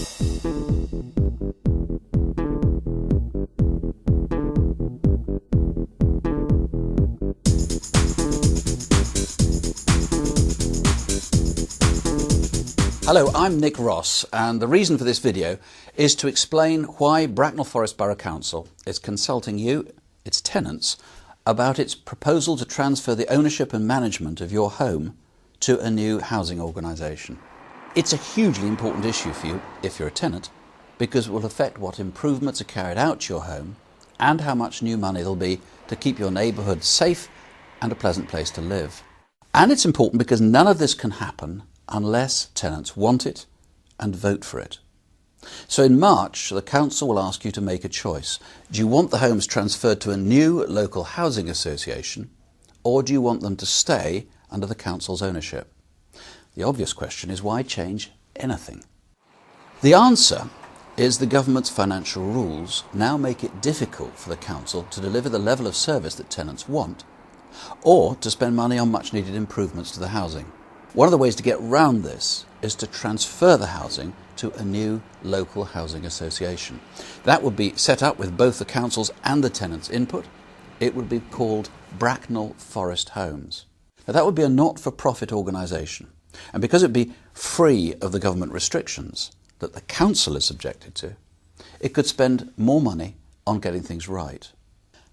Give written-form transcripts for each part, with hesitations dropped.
Hello, I'm Nick Ross, and the reason for this video is to explain why Bracknell Forest Borough Council is consulting you, its tenants, about its proposal to transfer the ownership and management of your home to a new housing organisation. It's a hugely important issue for you if you're a tenant, because it will affect what improvements are carried out to your home and how much new money there'll be to keep your neighbourhood safe and a pleasant place to live. And it's important because none of this can happen unless tenants want it and vote for it. So in March, the council will ask you to make a choice. Do you want the homes transferred to a new local housing association, or do you want them to stay under the council's ownership? The obvious question is, why change anything? The answer is the government's financial rules now make it difficult for the council to deliver the level of service that tenants want, or to spend money on much needed improvements to the housing. One of the ways to get round this is to transfer the housing to a new local housing association. That would be set up with both the council's and the tenants' input. It would be called Bracknell Forest Homes. Now, that would be a not-for-profit organisation, and because it would be free of the government restrictions that the council is subjected to, it could spend more money on getting things right.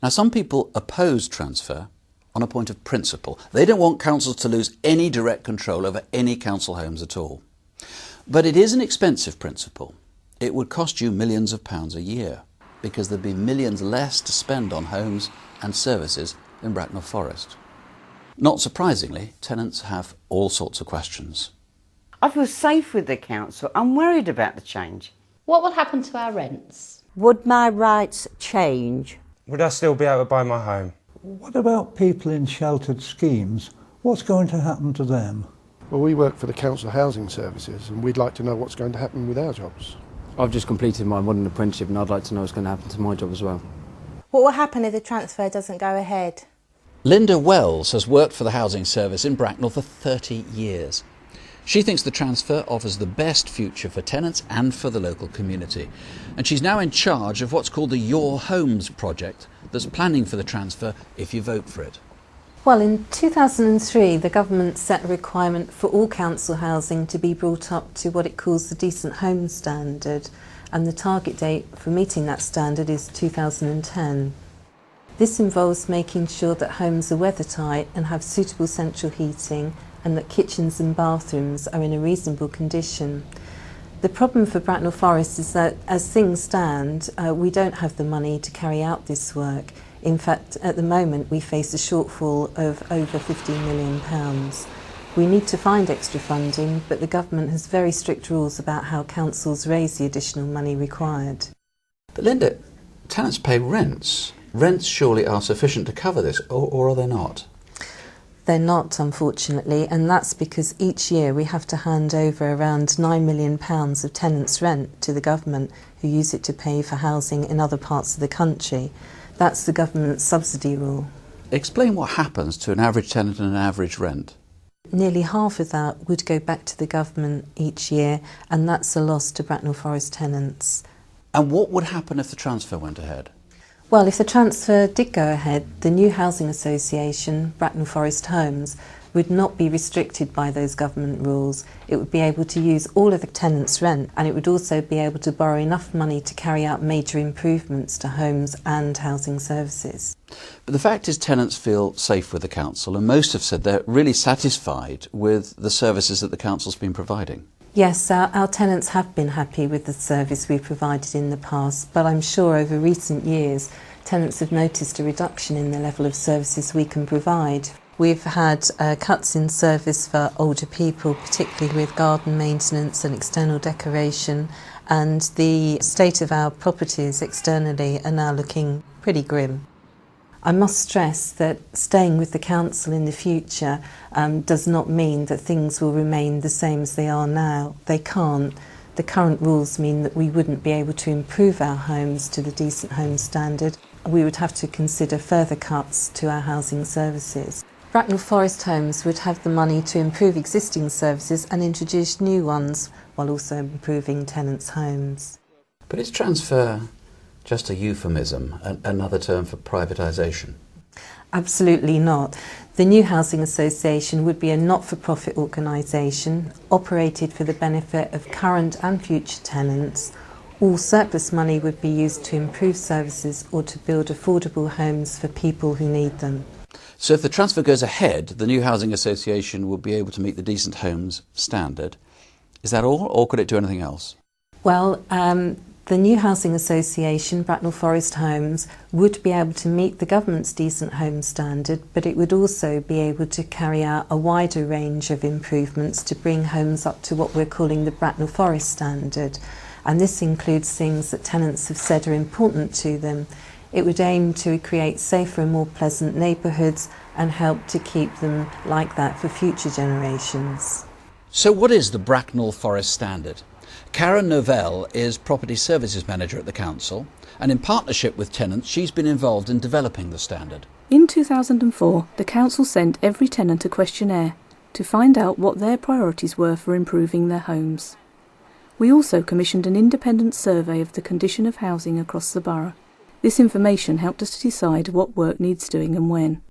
Now, some people oppose transfer on a point of principle. They don't want councils to lose any direct control over any council homes at all. But it is an expensive principle. It would cost you millions of pounds a year, because there'd be millions less to spend on homes and services in Bracknell Forest. Not surprisingly, tenants have all sorts of questions. I feel safe with the council. I'm worried about the change. What will happen to our rents? Would my rights change? Would I still be able to buy my home? What about people in sheltered schemes? What's going to happen to them? Well, we work for the council housing services, and we'd like to know what's going to happen with our jobs. I've just completed my modern apprenticeship, and I'd like to know what's going to happen to my job as well. What will happen if the transfer doesn't go ahead? Linda Wells has worked for the housing service in Bracknell for 30 years. She thinks the transfer offers the best future for tenants and for the local community. And she's now in charge of what's called the Your Homes project that's planning for the transfer if you vote for it. Well, in 2003, the government set a requirement for all council housing to be brought up to what it calls the Decent Homes Standard, and the target date for meeting that standard is 2010. This involves making sure that homes are weathertight and have suitable central heating, and that kitchens and bathrooms are in a reasonable condition. The problem for Bracknell Forest is that, as things stand, we don't have the money to carry out this work. In fact, at the moment we face a shortfall of over £15 million. We need to find extra funding, but the government has very strict rules about how councils raise the additional money required. But Linda, tenants pay rents. Rents surely are sufficient to cover this, or are they not? They're not, unfortunately, and that's because each year we have to hand over around £9 million of tenants' rent to the government, who use it to pay for housing in other parts of the country. That's the government's subsidy rule. Explain what happens to an average tenant and an average rent. Nearly half of that would go back to the government each year, and that's a loss to Bracknell Forest tenants. And what would happen if the transfer went ahead? Well, if the transfer did go ahead, the new housing association, Bracknell Forest Homes, would not be restricted by those government rules. It would be able to use all of the tenants' rent, and it would also be able to borrow enough money to carry out major improvements to homes and housing services. But the fact is, tenants feel safe with the council, and most have said they're really satisfied with the services that the council's been providing. Yes, our tenants have been happy with the service we've provided in the past, but I'm sure over recent years tenants have noticed a reduction in the level of services we can provide. We've had cuts in service for older people, particularly with garden maintenance and external decoration, and the state of our properties externally are now looking pretty grim. I must stress that staying with the council in the future does not mean that things will remain the same as they are now. They can't. The current rules mean that we wouldn't be able to improve our homes to the Decent Homes Standard. We would have to consider further cuts to our housing services. Bracknell Forest Homes would have the money to improve existing services and introduce new ones, while also improving tenants' homes. But is transfer just a euphemism, another term for privatisation? Absolutely not. The new housing association would be a not-for-profit organisation operated for the benefit of current and future tenants. All surplus money would be used to improve services or to build affordable homes for people who need them. So if the transfer goes ahead, the new housing association will be able to meet the Decent Homes standard. Is that all, or could it do anything else? Well, the new housing association, Bracknell Forest Homes, would be able to meet the government's Decent Homes standard, but it would also be able to carry out a wider range of improvements to bring homes up to what we're calling the Bracknell Forest standard. And this includes things that tenants have said are important to them. It would aim to create safer and more pleasant neighbourhoods and help to keep them like that for future generations. So what is the Bracknell Forest Standard? Karen Novell is Property Services Manager at the Council, and in partnership with Tenants, she's been involved in developing the standard. In 2004, the Council sent every tenant a questionnaire to find out what their priorities were for improving their homes. We also commissioned an independent survey of the condition of housing across the borough. This information helped us to decide what work needs doing and when.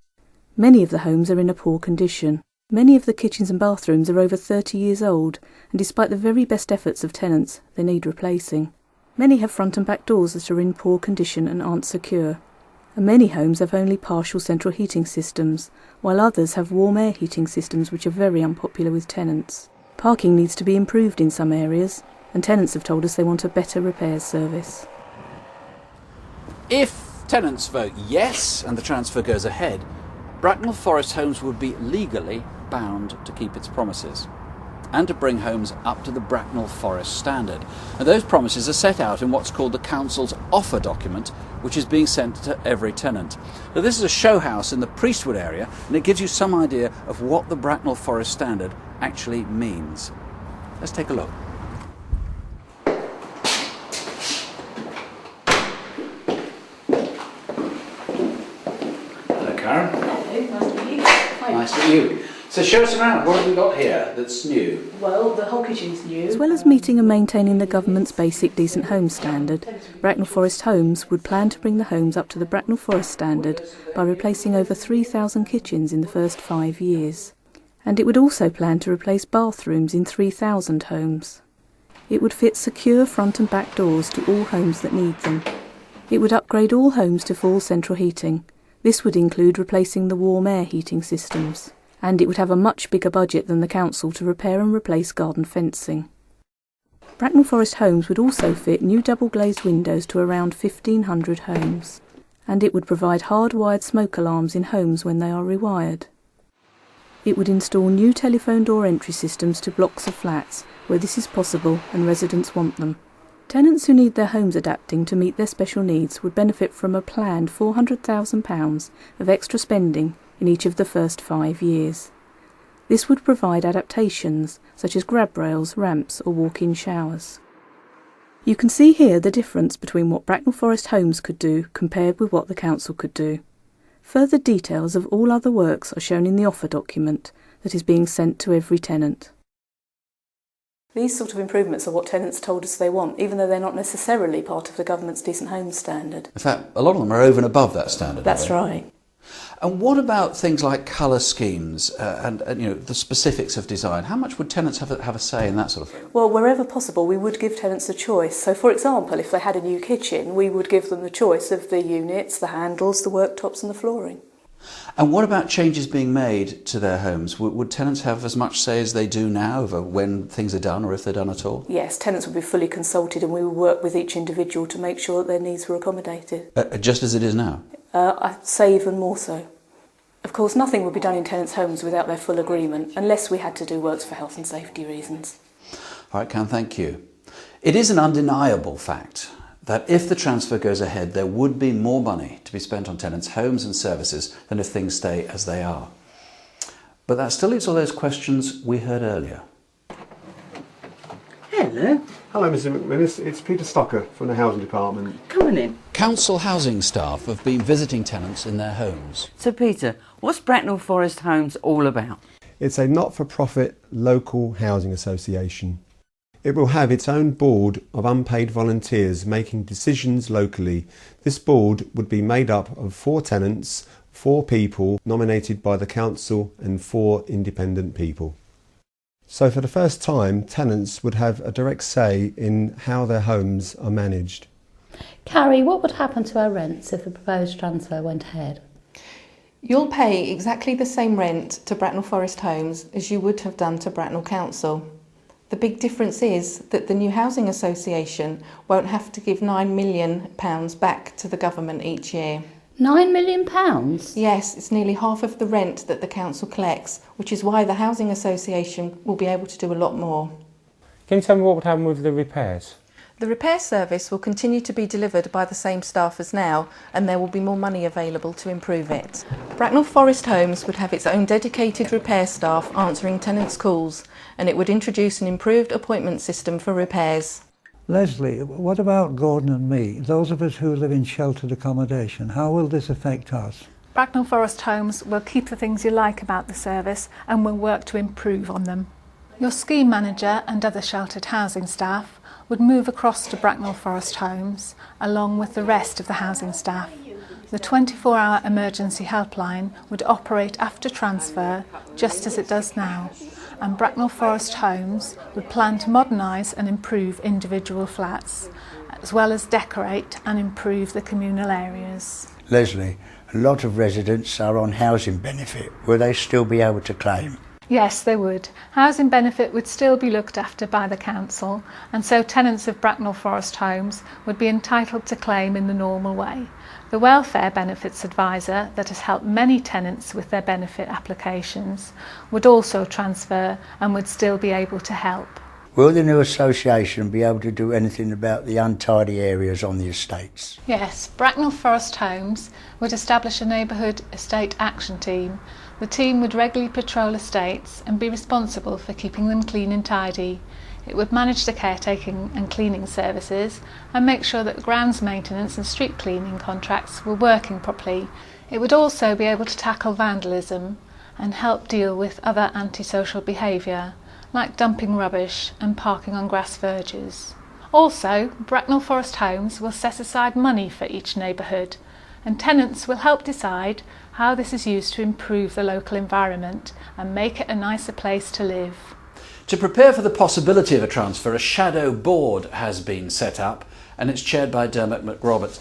Many of the homes are in a poor condition. Many of the kitchens and bathrooms are over 30 years old, and despite the very best efforts of tenants, they need replacing. Many have front and back doors that are in poor condition and aren't secure. And many homes have only partial central heating systems, while others have warm air heating systems which are very unpopular with tenants. Parking needs to be improved in some areas, and tenants have told us they want a better repairs service. If tenants vote yes and the transfer goes ahead, Bracknell Forest Homes would be legally bound to keep its promises and to bring homes up to the Bracknell Forest standard. And those promises are set out in what's called the Council's offer document, which is being sent to every tenant. Now, this is a show house in the Priestwood area, and it gives you some idea of what the Bracknell Forest standard actually means. Let's take a look. Karen. Hello, nice to meet you. Hi. Nice to meet you. So show us around. What have we got here that's new? Well, the whole kitchen's new. As well as meeting and maintaining the government's basic Decent Homes standard, Bracknell Forest Homes would plan to bring the homes up to the Bracknell Forest standard by replacing over 3,000 kitchens in the first 5 years. And it would also plan to replace bathrooms in 3,000 homes. It would fit secure front and back doors to all homes that need them. It would upgrade all homes to full central heating. This would include replacing the warm air heating systems, and it would have a much bigger budget than the council to repair and replace garden fencing. Bracknell Forest Homes would also fit new double glazed windows to around 1,500 homes, and it would provide hardwired smoke alarms in homes when they are rewired. It would install new telephone door entry systems to blocks of flats where this is possible and residents want them. Tenants who need their homes adapting to meet their special needs would benefit from a planned £400,000 of extra spending in each of the first 5 years. This would provide adaptations such as grab rails, ramps or walk-in showers. You can see here the difference between what Bracknell Forest Homes could do compared with what the council could do. Further details of all other works are shown in the offer document that is being sent to every tenant. These sort of improvements are what tenants told us they want, even though they're not necessarily part of the government's Decent Homes standard. In fact, a lot of them are over and above that standard. That's right. And what about things like colour schemes and you know, the specifics of design? How much would tenants have a say in that sort of thing? Well, wherever possible, we would give tenants a choice. So, for example, if they had a new kitchen, we would give them the choice of the units, the handles, the worktops and the flooring. And what about changes being made to their homes? Would tenants have as much say as they do now over when things are done or if they're done at all? Yes, tenants would be fully consulted and we would work with each individual to make sure that their needs were accommodated. Just as it is now? I'd say even more so. Of course, nothing would be done in tenants' homes without their full agreement, unless we had to do works for health and safety reasons. All right, Cam, thank you. It is an undeniable fact that if the transfer goes ahead, there would be more money to be spent on tenants' homes and services than if things stay as they are. But that still leaves all those questions we heard earlier. Hello, Hello. Hello, Mrs McMinnis. It's Peter Stocker from the Housing Department. Come on in. Council housing staff have been visiting tenants in their homes. So, Peter, what's Bracknell Forest Homes all about? It's a not-for-profit local housing association. It will have its own board of unpaid volunteers making decisions locally. This board would be made up of 4 tenants, 4 people nominated by the council and 4 independent people. So for the first time, tenants would have a direct say in how their homes are managed. Carrie, what would happen to our rents if the proposed transfer went ahead? You'll pay exactly the same rent to Bracknell Forest Homes as you would have done to Bracknell Council. The big difference is that the new housing association won't have to give £9 million back to the government each year. £9 million? Yes, it's nearly half of the rent that the council collects, which is why the housing association will be able to do a lot more. Can you tell me what would happen with the repairs? The repair service will continue to be delivered by the same staff as now, and there will be more money available to improve it. Bracknell Forest Homes would have its own dedicated repair staff answering tenants' calls, and it would introduce an improved appointment system for repairs. Leslie, what about Gordon and me, those of us who live in sheltered accommodation? How will this affect us? Bracknell Forest Homes will keep the things you like about the service and will work to improve on them. Your scheme manager and other sheltered housing staff would move across to Bracknell Forest Homes along with the rest of the housing staff. The 24-hour emergency helpline would operate after transfer just as it does now, and Bracknell Forest Homes would plan to modernise and improve individual flats, as well as decorate and improve the communal areas. Leslie, a lot of residents are on housing benefit. Will they still be able to claim? Yes, they would. Housing benefit would still be looked after by the council, and so tenants of Bracknell Forest Homes would be entitled to claim in the normal way. The Welfare Benefits Advisor that has helped many tenants with their benefit applications would also transfer and would still be able to help. Will the new association be able to do anything about the untidy areas on the estates? Yes, Bracknell Forest Homes would establish a neighbourhood estate action team. The team would regularly patrol estates and be responsible for keeping them clean and tidy. It would manage the caretaking and cleaning services and make sure that grounds maintenance and street cleaning contracts were working properly. It would also be able to tackle vandalism and help deal with other antisocial behaviour, like dumping rubbish and parking on grass verges. Also, Bracknell Forest Homes will set aside money for each neighbourhood, and tenants will help decide how this is used to improve the local environment and make it a nicer place to live. To prepare for the possibility of a transfer, a shadow board has been set up and it's chaired by Dermot McRoberts.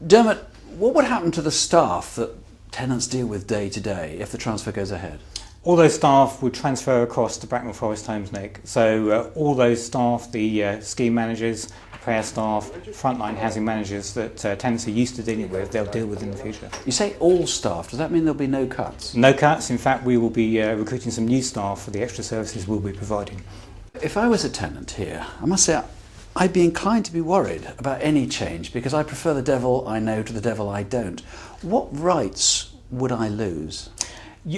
Dermot, what would happen to the staff that tenants deal with day to day if the transfer goes ahead? All those staff would transfer across to Bracknell Forest Homes, Nick. So all those staff, the scheme managers, repair staff, frontline housing managers that tenants are used to dealing with, they'll deal with in the future. You say all staff, does that mean there'll be no cuts? No cuts. In fact, we will be recruiting some new staff for the extra services we'll be providing. If I was a tenant here, I must say I'd be inclined to be worried about any change because I prefer the devil I know to the devil I don't. What rights would I lose?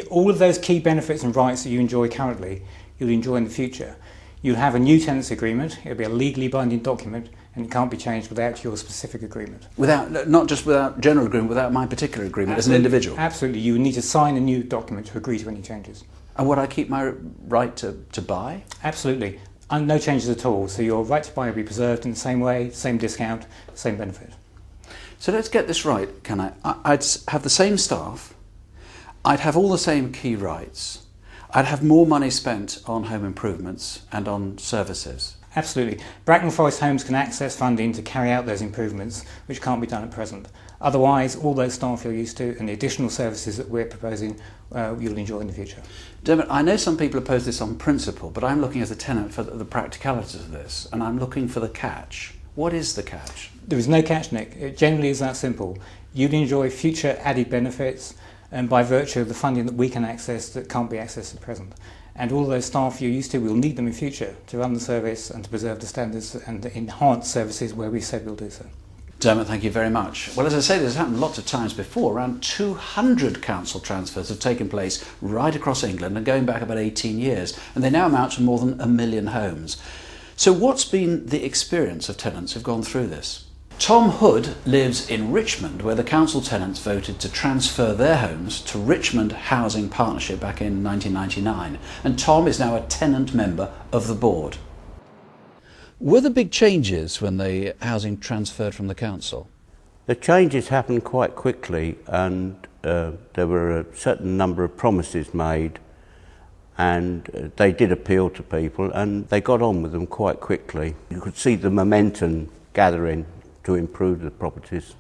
All of those key benefits and rights that you enjoy currently, you'll enjoy in the future. You'll have a new tenancy agreement. It'll be a legally binding document and it can't be changed without your specific agreement. Not just without general agreement, without my particular agreement as an individual? Absolutely. You need to sign a new document to agree to any changes. And would I keep my right to buy? Absolutely. And no changes at all. So your right to buy will be preserved in the same way, same discount, same benefit. So let's get this right, can I? I'd have the same staff, I'd have all the same key rights, I'd have more money spent on home improvements and on services. Absolutely. Bracknell Forest Homes can access funding to carry out those improvements, which can't be done at present. Otherwise, all those staff you're used to and the additional services that we're proposing, you'll enjoy in the future. Dermot, I know some people oppose this on principle, but I'm looking as a tenant for the practicalities of this, and I'm looking for the catch. What is the catch? There is no catch, Nick. It generally is that simple. You'd enjoy future added benefits, and by virtue of the funding that we can access that can't be accessed at present. And all those staff you're used to, we'll need them in future to run the service and to preserve the standards and enhance services where we said we'll do so. Dermot, thank you very much. Well, as I say, this has happened lots of times before. Around 200 council transfers have taken place right across England and going back about 18 years, and they now amount to more than 1 million homes. So what's been the experience of tenants who've gone through this? Tom Hood lives in Richmond, where the council tenants voted to transfer their homes to Richmond Housing Partnership back in 1999, and Tom is now a tenant member of the board. Were there big changes when the housing transferred from the council? The changes happened quite quickly, and there were a certain number of promises made, and they did appeal to people, and they got on with them quite quickly. You could see the momentum gathering to improve the properties.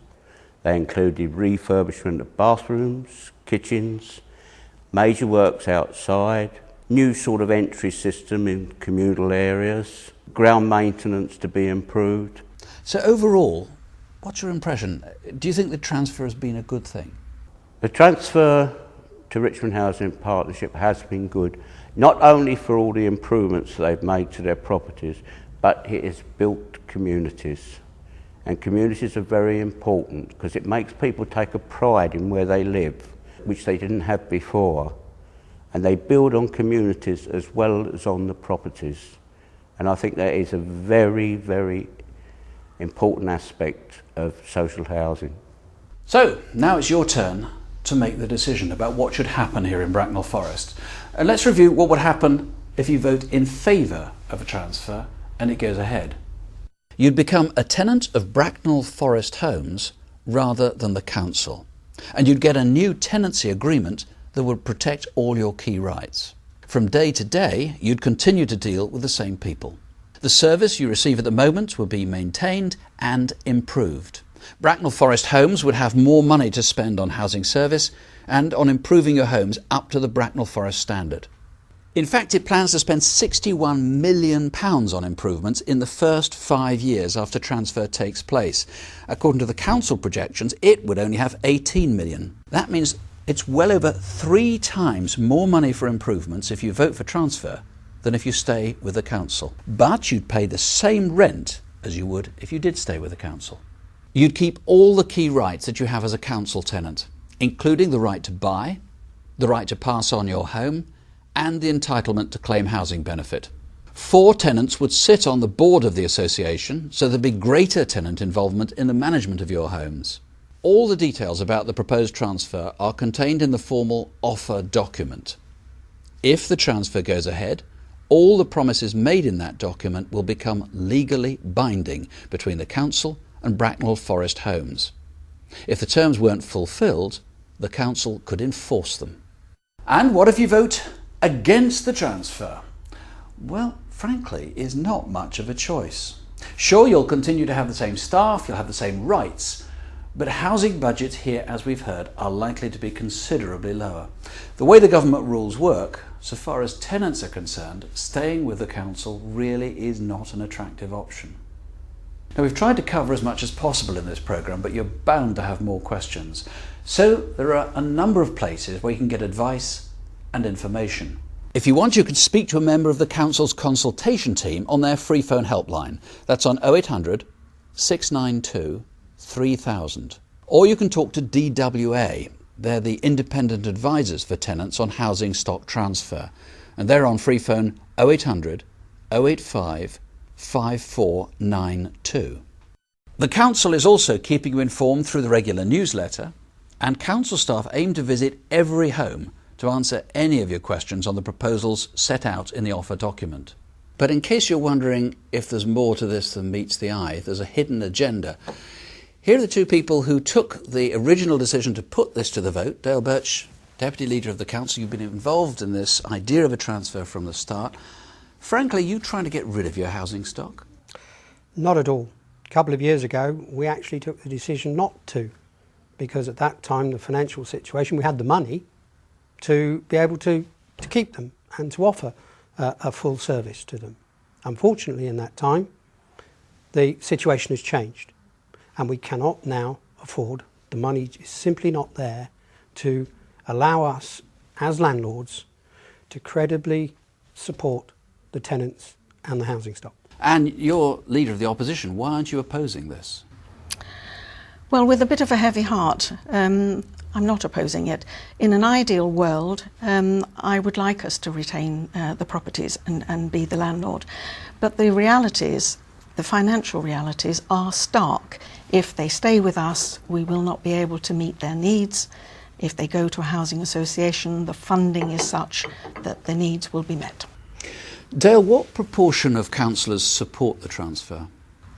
They included refurbishment of bathrooms, kitchens, major works outside, new sort of entry system in communal areas, ground maintenance to be improved. So overall, what's your impression? Do you think the transfer has been a good thing? The transfer to Richmond Housing Partnership has been good, not only for all the improvements they've made to their properties, but it has built communities. And communities are very important because it makes people take a pride in where they live, which they didn't have before. And they build on communities as well as on the properties. And I think that is a very, very important aspect of social housing. So, now it's your turn to make the decision about what should happen here in Bracknell Forest. And let's review what would happen if you vote in favour of a transfer and it goes ahead. You'd become a tenant of Bracknell Forest Homes rather than the council. And you'd get a new tenancy agreement that would protect all your key rights. From day to day, you'd continue to deal with the same people. The service you receive at the moment would be maintained and improved. Bracknell Forest Homes would have more money to spend on housing service and on improving your homes up to the Bracknell Forest standard. In fact, it plans to spend £61 million on improvements in the first 5 years after transfer takes place. According to the council projections, it would only have £18 million. That means it's well over 3 times more money for improvements if you vote for transfer than if you stay with the council. But you'd pay the same rent as you would if you did stay with the council. You'd keep all the key rights that you have as a council tenant, including the right to buy, the right to pass on your home, and the entitlement to claim housing benefit. 4 tenants would sit on the board of the association, so there'd be greater tenant involvement in the management of your homes. All the details about the proposed transfer are contained in the formal offer document. If the transfer goes ahead, all the promises made in that document will become legally binding between the council and Bracknell Forest Homes. If the terms weren't fulfilled, the council could enforce them. And what if you vote against the transfer? Well, frankly, is not much of a choice. Sure, you'll continue to have the same staff, you'll have the same rights, but housing budgets here, as we've heard, are likely to be considerably lower. The way the government rules work, so far as tenants are concerned, staying with the council really is not an attractive option. Now, we've tried to cover as much as possible in this programme, but you're bound to have more questions. So there are a number of places where you can get advice and information. If you want, you can speak to a member of the council's consultation team on their free phone helpline. That's on 0800 692 3000. Or you can talk to DWA. They're the independent advisors for tenants on housing stock transfer. And they're on free phone 0800 085 5492. The council is also keeping you informed through the regular newsletter, and council staff aim to visit every home to answer any of your questions on the proposals set out in the offer document. But in case you're wondering if there's more to this than meets the eye, there's a hidden agenda. Here are the 2 people who took the original decision to put this to the vote. Dale Birch, Deputy Leader of the Council, you've been involved in this idea of a transfer from the start. Frankly, you trying to get rid of your housing stock? Not at all. A couple of years ago, we actually took the decision not to, because at that time, the financial situation, we had the money to be able to keep them and to offer a full service to them. Unfortunately, in that time, the situation has changed, and we cannot now afford, the money is simply not there to allow us as landlords to credibly support the tenants and the housing stock. And you're Leader of the Opposition. Why aren't you opposing this? Well, with a bit of a heavy heart, I'm not opposing it. In an ideal world, I would like us to retain the properties and be the landlord. But the realities, the financial realities, are stark. If they stay with us, we will not be able to meet their needs. If they go to a housing association, the funding is such that the needs will be met. Dale, what proportion of councillors support the transfer?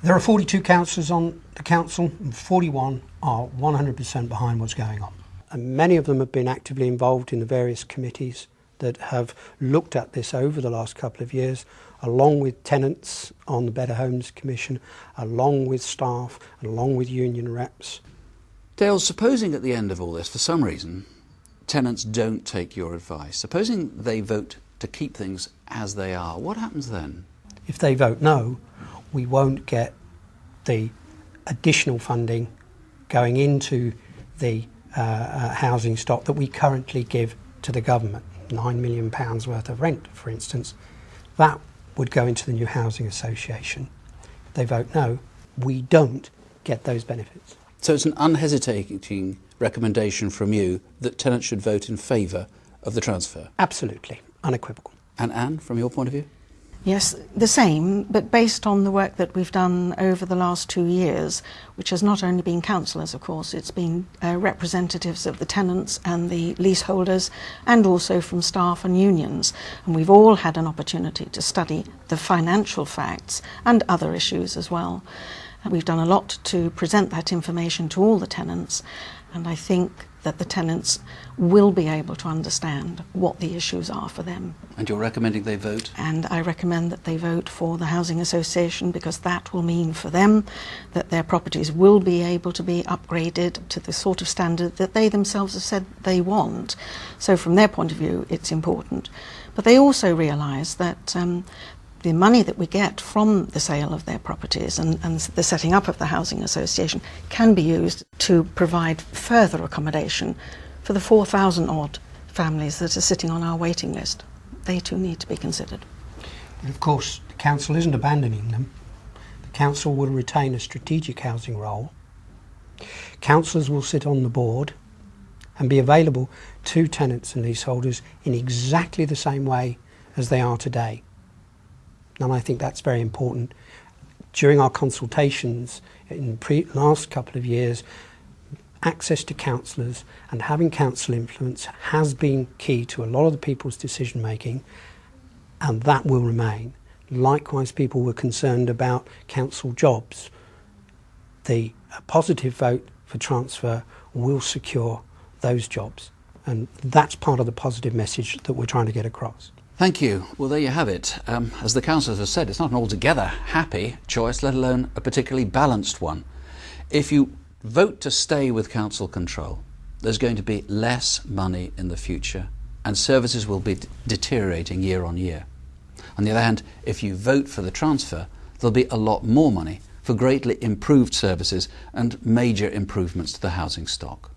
There are 42 councillors on the council and 41 are 100% behind what's going on. And many of them have been actively involved in the various committees that have looked at this over the last couple of years, along with tenants on the Better Homes Commission, along with staff and along with union reps. Dale, supposing at the end of all this, for some reason, tenants don't take your advice, supposing they vote to keep things as they are, what happens then? If they vote no, we won't get the additional funding going into the housing stock that we currently give to the government. £9 million worth of rent, for instance, that would go into the new housing association. If they vote no, we don't get those benefits. So it's an unhesitating recommendation from you that tenants should vote in favour of the transfer? Absolutely, unequivocal. And Anne, from your point of view? Yes, the same, but based on the work that we've done over the last 2 years, which has not only been councillors, of course, it's been representatives of the tenants and the leaseholders, and also from staff and unions. And we've all had an opportunity to study the financial facts and other issues as well. And we've done a lot to present that information to all the tenants, and I think that the tenants will be able to understand what the issues are for them. And you're recommending they vote? And I recommend that they vote for the housing association, because that will mean for them that their properties will be able to be upgraded to the sort of standard that they themselves have said they want. So from their point of view, it's important. But they also realise that the money that we get from the sale of their properties and the setting up of the housing association can be used to provide further accommodation for the 4,000 odd families that are sitting on our waiting list. They too need to be considered. And of course, the council isn't abandoning them. The council will retain a strategic housing role. Councillors will sit on the board and be available to tenants and leaseholders in exactly the same way as they are today. And I think that's very important. During our consultations in the last couple of years, access to councillors and having council influence has been key to a lot of the people's decision making, and that will remain. Likewise, people were concerned about council jobs. The positive vote for transfer will secure those jobs, and that's part of the positive message that we're trying to get across. Thank you. Well, there you have it. As the councillors have said, it's not an altogether happy choice, let alone a particularly balanced one. If you vote to stay with council control, there's going to be less money in the future and services will be deteriorating year on year. On the other hand, if you vote for the transfer, there'll be a lot more money for greatly improved services and major improvements to the housing stock.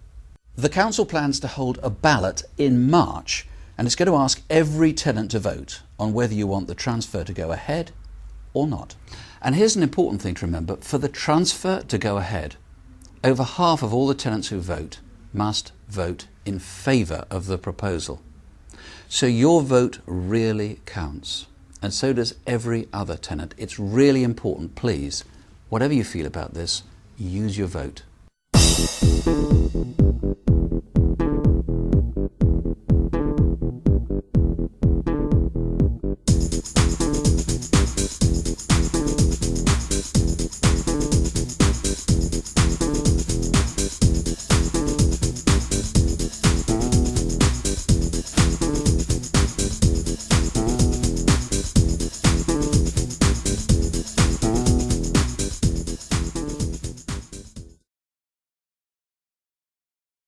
The council plans to hold a ballot in March, and it's going to ask every tenant to vote on whether you want the transfer to go ahead or not. And here's an important thing to remember. For the transfer to go ahead, over half of all the tenants who vote must vote in favour of the proposal. So your vote really counts, and so does every other tenant. It's really important. Please, whatever you feel about this, use your vote.